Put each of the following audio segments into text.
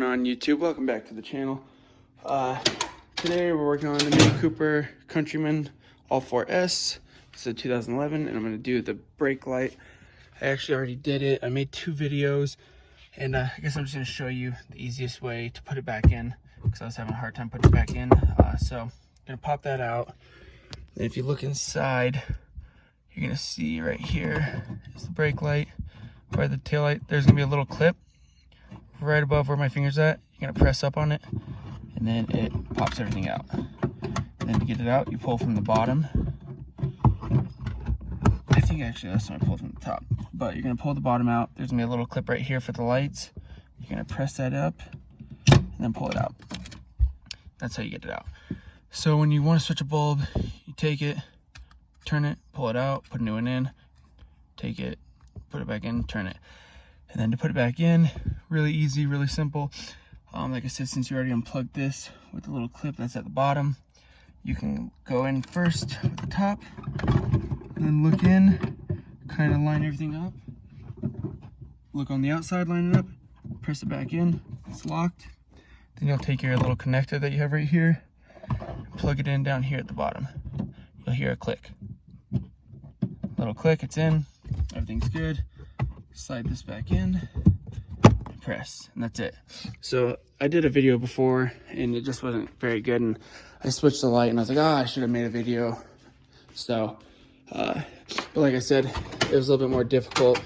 On YouTube, welcome back to the channel. Today we're working on the new Cooper Countryman All4S. It's a 2011, and I'm going to do the brake light. I actually already did it. I made 2 videos, and I guess I'm just going to show you the easiest way to put it back in, because I was having a hard time putting it back in. So I'm going to pop that out. And if you look inside, you're going to see right here is the brake light, or the tail light. There's going to be a little clip right above where my finger's at. You're gonna press up on it, and then it pops everything out. And then to get it out, you pull from the bottom. I think actually last time I pulled from the top, but you're gonna pull the bottom out. There's gonna be a little clip right here for the lights. You're gonna press that up and then pull it out. That's how you get it out. So when you want to switch a bulb, you take it, turn it, pull it out, put a new one in, take it, put it back in, turn it. And then to put it back in, really easy, really simple. Like I said, since you already unplugged this with the little clip that's at the bottom, you can go in first with the top, and then look in, kind of line everything up. Look on the outside, line it up, press it back in, it's locked. Then you'll take your little connector that you have right here, and plug it in down here at the bottom. You'll hear a click. Little click, it's in, everything's good. Slide this back in, and press, and that's it. So I did a video before and it just wasn't very good, and I switched the light and I was like, I should have made a video. So but like I said, it was a little bit more difficult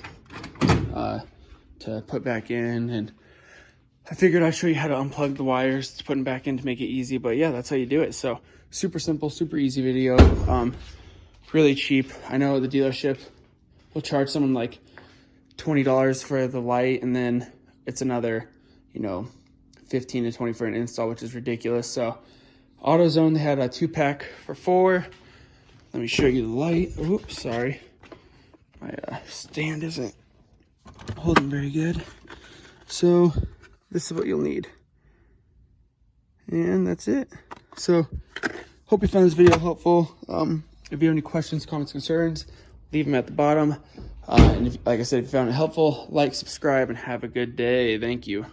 to put back in, and I figured I'd show you how to unplug the wires to put them back in to make it easy. But yeah, that's how you do it. So super simple, super easy video, really cheap. I know the dealership will charge someone like $20 for the light, and then it's another, you know, 15 to 20 for an install, which is ridiculous. So AutoZone, they had a 2-pack for $4. Let me show you the light. Oops, sorry, my stand isn't holding very good. So this is what you'll need, and that's it. So hope you found this video helpful. If you have any questions, comments, concerns, leave them at the bottom. And if, like I said, if you found it helpful, like, subscribe, and have a good day. Thank you.